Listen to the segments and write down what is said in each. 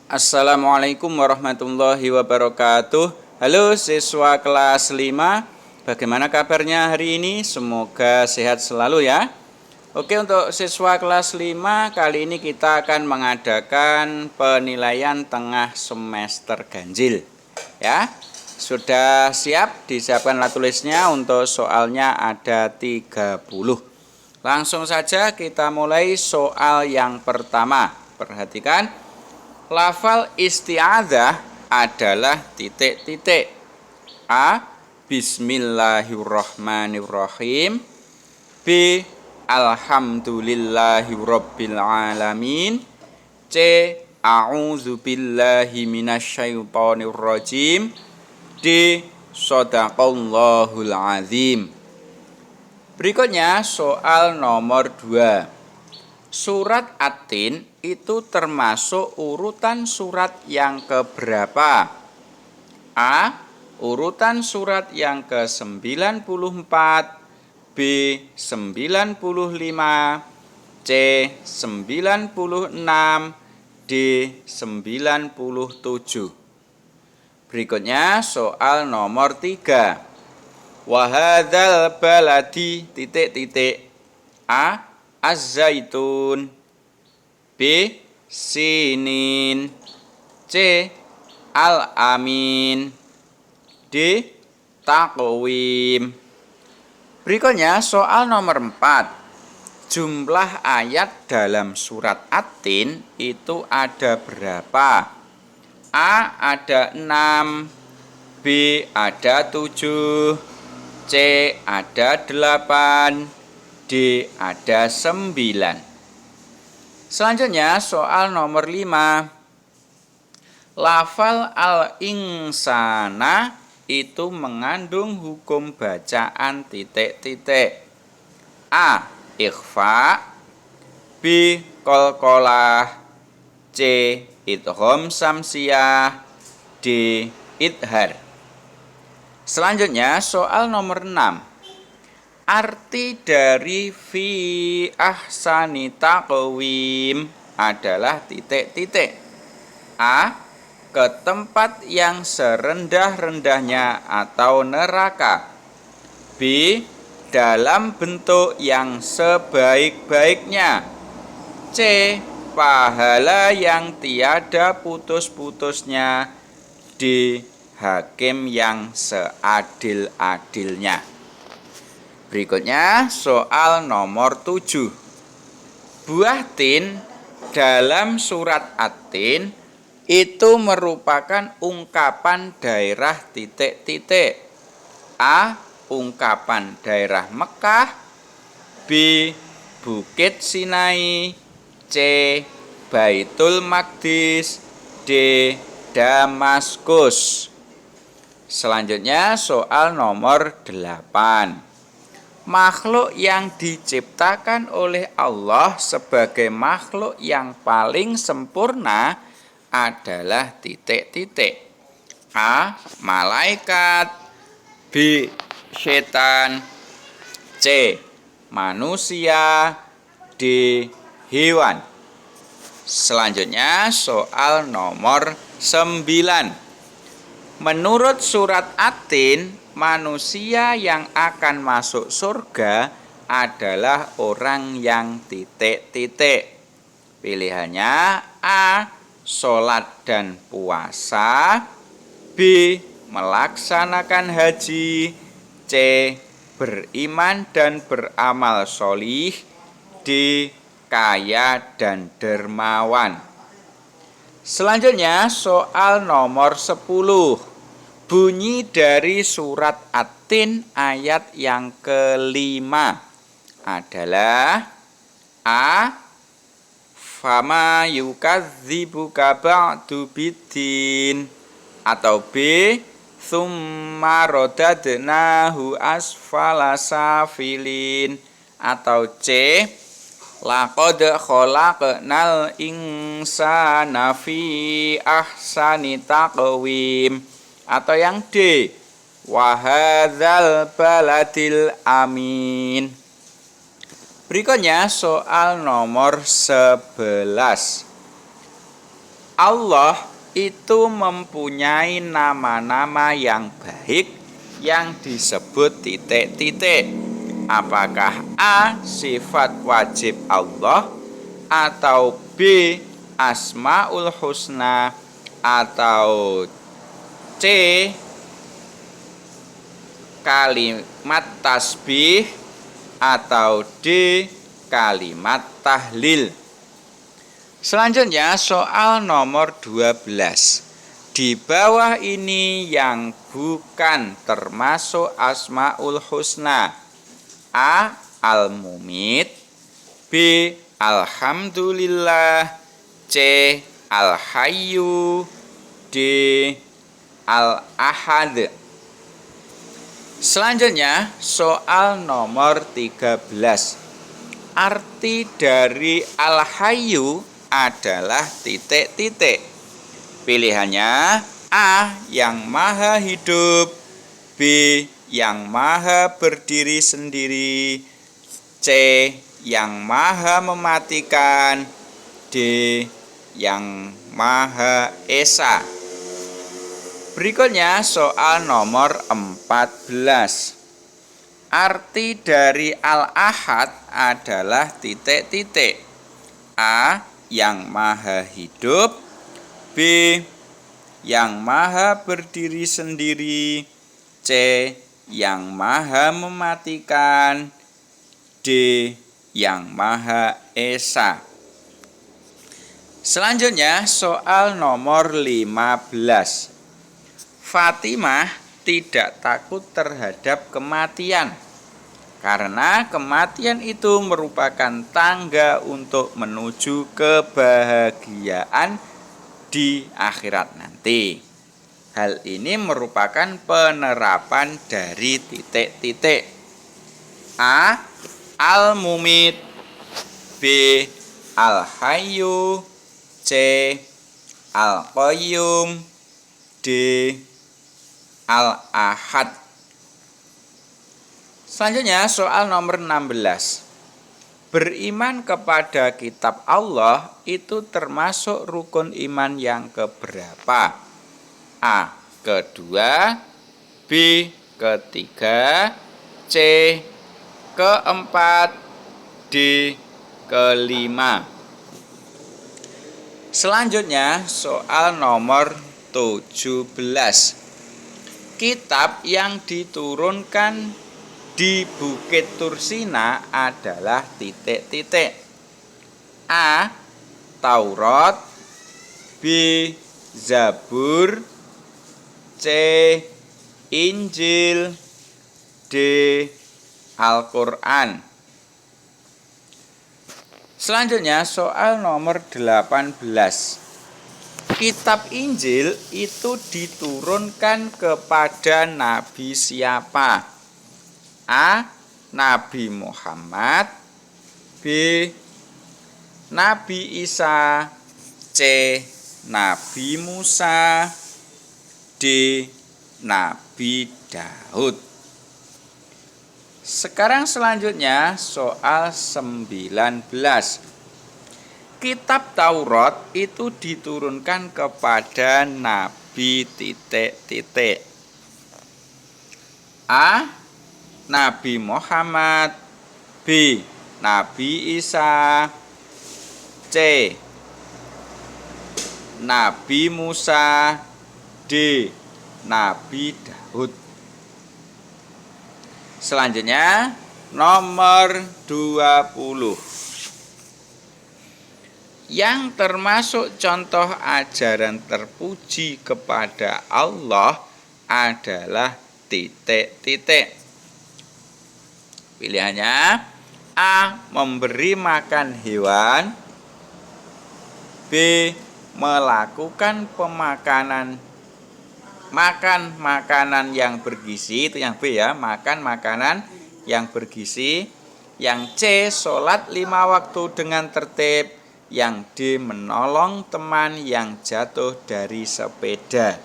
Assalamualaikum warahmatullahi wabarakatuh. Halo siswa kelas 5, bagaimana kabarnya hari ini? Semoga sehat selalu ya. Oke, untuk siswa kelas 5, kali ini kita akan mengadakan penilaian tengah semester ganjil. Ya, sudah siap? Disiapkan tulisnya, untuk soalnya ada 30. Langsung saja kita mulai soal yang pertama. Perhatikan. Lafal isti'adzah adalah titik-titik. A. Bismillahirrahmanirrahim. B. Alhamdulillahirabbil alamin. C. A'udzubillahi minasyaitonirrajim. D. Shadaqallahul azim. Berikutnya soal nomor 2. Surat At-Tin itu termasuk urutan surat yang keberapa? A. Urutan surat yang ke-94, B. 95, C. 96, D. 97. Berikutnya soal nomor 3. Wahadzal baladi titik-titik. A. Az-zaitun, B. Sinin, C. Al-amin, D. Taqwim. Berikutnya soal nomor 4. Jumlah ayat dalam surat At-Tin itu ada berapa? A. Ada 6, B. Ada 7, C. Ada 8, D. Ada 9. Selanjutnya soal nomor 5. Lafal al-insana itu mengandung hukum bacaan titik-titik. A. Ikhfa, B. Qalqalah, C. Idgham samsiyah, D. Idhar. Selanjutnya soal nomor 6. Arti dari fi ahsani taqwim adalah titik-titik. A. Ke tempat yang serendah-rendahnya atau neraka. B. Dalam bentuk yang sebaik-baiknya. C. Pahala yang tiada putus-putusnya. D. Hakim yang seadil-adilnya. Berikutnya soal nomor 7. Buah tin dalam surat At-Tin itu merupakan ungkapan daerah titik-titik. A. Ungkapan daerah Mekah, B. Bukit Sinai, C. Baitul Maqdis, D. Damaskus. Selanjutnya soal nomor 8. Makhluk yang diciptakan oleh Allah sebagai makhluk yang paling sempurna adalah titik-titik. A. Malaikat, B. Setan, C. Manusia, D. Hewan. Selanjutnya soal nomor 9. Menurut surat At-Tin, manusia yang akan masuk surga adalah orang yang titik-titik. Pilihannya A. Sholat dan puasa, B. Melaksanakan haji, C. Beriman dan beramal sholih, D. Kaya dan dermawan. Selanjutnya soal nomor 10. Bunyi dari surat At-Tin ayat yang kelima adalah A. Fama yukadzibuka ba'du biddin, atau B. Tsumma radadnahu asfala safilin, atau C. Laqad khalaqnal insana fi ahsani taqwim, atau yang D. Wahadzal baladil amin. Berikutnya soal nomor 11. Allah itu mempunyai nama-nama yang baik yang disebut titik-titik. Apakah A. Sifat wajib Allah, atau B. Asmaul Husna, atau C. Kalimat tasbih, atau D. Kalimat tahlil. Selanjutnya soal nomor 12. Di bawah ini yang bukan termasuk Asmaul Husna. A. Al-Mumit, B. Alhamdulillah, C. Al-Hayyu, D. Al-Ahad. Selanjutnya soal nomor 13. Arti dari Al-Hayyu adalah titik-titik. Pilihannya A. Yang maha hidup, B. Yang maha berdiri sendiri, C. Yang maha mematikan, D. Yang maha esa. Berikutnya soal nomor 14. Arti dari Al-Ahad adalah titik-titik. A. Yang maha hidup, B. Yang maha berdiri sendiri, C. Yang maha mematikan, D. Yang maha esa. Selanjutnya soal nomor 15. Fatimah tidak takut terhadap kematian, karena kematian itu merupakan tangga untuk menuju kebahagiaan di akhirat nanti. Hal ini merupakan penerapan dari titik-titik. A. Al-Mumit, B. Al-Hayyu, C. Al-Qayyum, D. Al-Ahad. Selanjutnya soal nomor 16. Beriman kepada kitab Allah itu termasuk rukun iman yang keberapa? A. Kedua, B. Ketiga, C. Keempat, D. Kelima. Selanjutnya soal nomor 17. Kitab yang diturunkan di Bukit Tursina adalah titik-titik. A. Taurat, B. Zabur, C. Injil, D. Al-Quran. Selanjutnya soal nomor 18. Kitab Injil itu diturunkan kepada nabi siapa? A. Nabi Muhammad, B. Nabi Isa, C. Nabi Musa, D. Nabi Daud. Sekarang selanjutnya soal 19. Kitab Taurat itu diturunkan kepada nabi titik-titik. A. Nabi Muhammad, B. Nabi Isa, C. Nabi Musa, D. Nabi Daud. Selanjutnya nomor 20. Yang termasuk contoh ajaran terpuji kepada Allah adalah titik-titik. Pilihannya A. Memberi makan hewan, B. Melakukan makan makanan yang bergizi, itu yang B ya, makan makanan yang bergizi. Yang C. Sholat 5 waktu dengan tertib. Yang D. Menolong teman yang jatuh dari sepeda.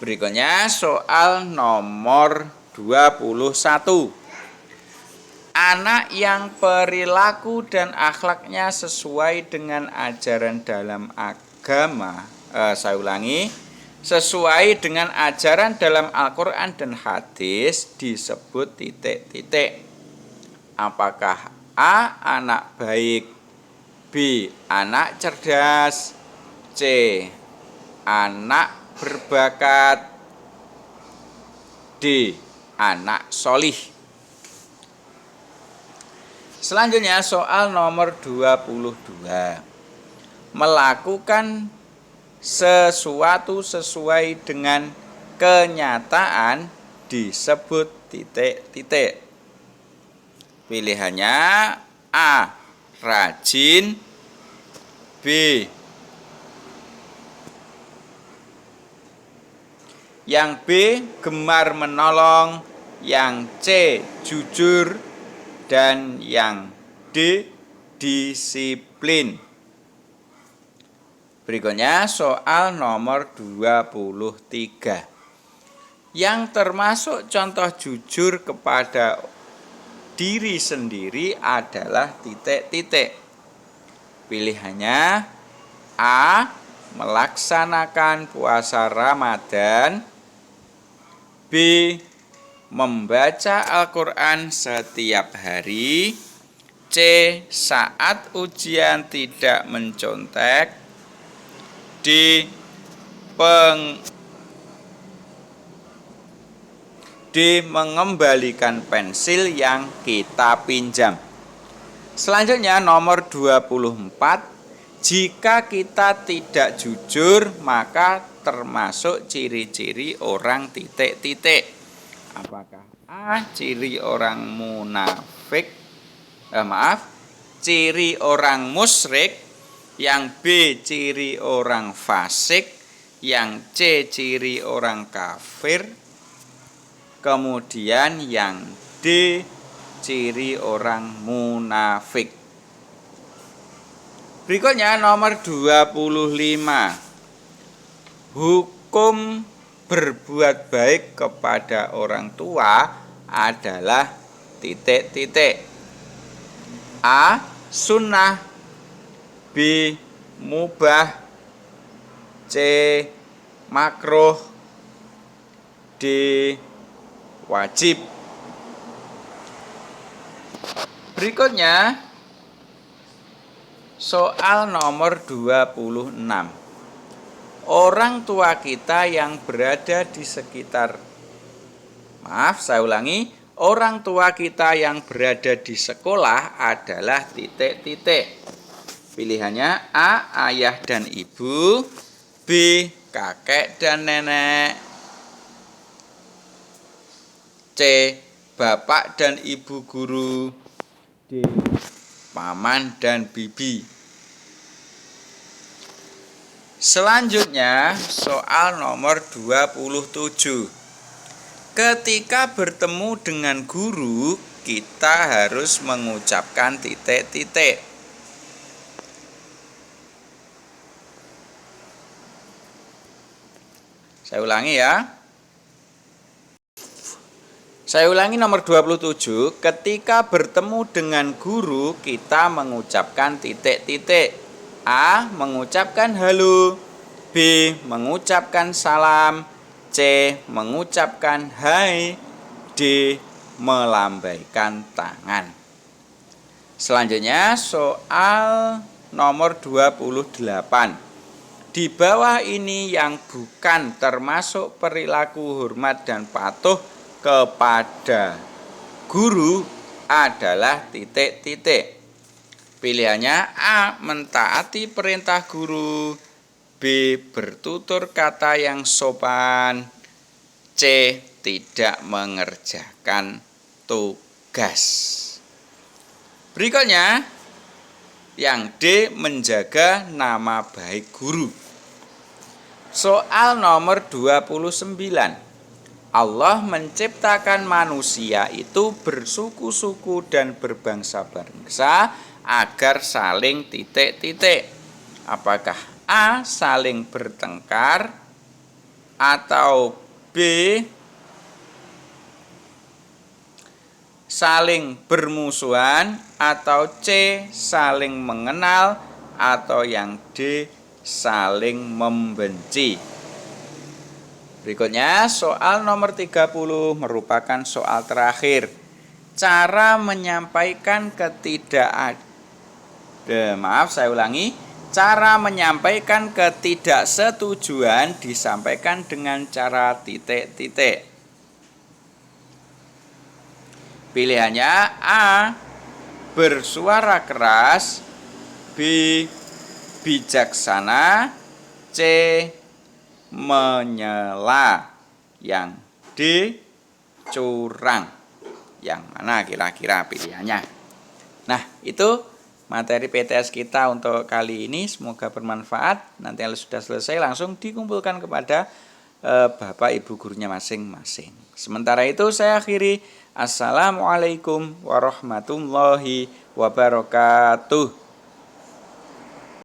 Berikutnya soal nomor 21. anak yang perilaku dan akhlaknya sesuai dengan ajaran dalam agama. Saya ulangi, sesuai dengan ajaran dalam Al-Quran dan hadis disebut titik-titik. Apakah A. Anak baik, B. Anak cerdas, C. Anak berbakat, D. Anak solih. Selanjutnya soal nomor 22. Melakukan sesuatu sesuai dengan kenyataan disebut titik-titik. Pilihannya A. Rajin, B. Yang B. Gemar menolong, yang C. Jujur, dan yang D. Disiplin. Berikutnya soal nomor 23. Yang termasuk contoh jujur kepada diri sendiri adalah titik-titik. Pilihannya A. Melaksanakan puasa Ramadan, B. Membaca Al-Quran setiap hari, C. Saat ujian tidak mencontek, D. Mengembalikan pensil yang kita pinjam. Selanjutnya nomor 24. Jika kita tidak jujur, maka termasuk ciri-ciri orang titik-titik. Apakah A. Ciri orang munafik, ciri orang musyrik, yang B. Ciri orang fasik, yang C. Ciri orang kafir, kemudian yang D. Ciri orang munafik. Berikutnya nomor 25. Hukum berbuat baik kepada orang tua adalah titik-titik. A. Sunnah, B. Mubah, C. Makruh, D. Wajib. Berikutnya soal nomor 26. Orang tua kita yang berada di sekitar orang tua kita yang berada di sekolah adalah titik-titik. Pilihannya A. Ayah dan ibu, B. Kakek dan nenek, C. Bapak dan ibu guru, D. Paman dan bibi. Selanjutnya soal nomor 27. Ketika bertemu dengan guru, kita harus mengucapkan titik-titik. Saya ulangi ya. Saya ulangi nomor 27. Ketika bertemu dengan guru, kita mengucapkan titik-titik. A. Mengucapkan halo, B. Mengucapkan salam, C. Mengucapkan hai, D. Melambaikan tangan. Selanjutnya soal nomor 28. Di bawah ini yang bukan termasuk perilaku hormat dan patuh kepada guru adalah titik-titik. Pilihannya A. Mentaati perintah guru, B. Bertutur kata yang sopan, C. Tidak mengerjakan tugas. Berikutnya yang D. Menjaga nama baik guru. Soal nomor 29. Allah menciptakan manusia itu bersuku-suku dan berbangsa-bangsa agar saling titik-titik. Apakah A. Saling bertengkar, atau B. saling bermusuhan, atau C saling mengenal, atau yang D saling membenci. Berikutnya soal nomor 30 merupakan soal terakhir. Cara menyampaikan cara menyampaikan ketidaksetujuan disampaikan dengan cara titik-titik. Pilihannya A. Bersuara keras, B. Bijaksana, C. Menyela, yang D. Curang. Yang mana kira-kira pilihannya? Nah, itu materi PTS kita untuk kali ini. Semoga bermanfaat. Nanti kalau sudah selesai langsung dikumpulkan kepada Bapak Ibu gurunya masing-masing. Sementara itu saya akhiri. Assalamualaikum warahmatullahi wabarakatuh.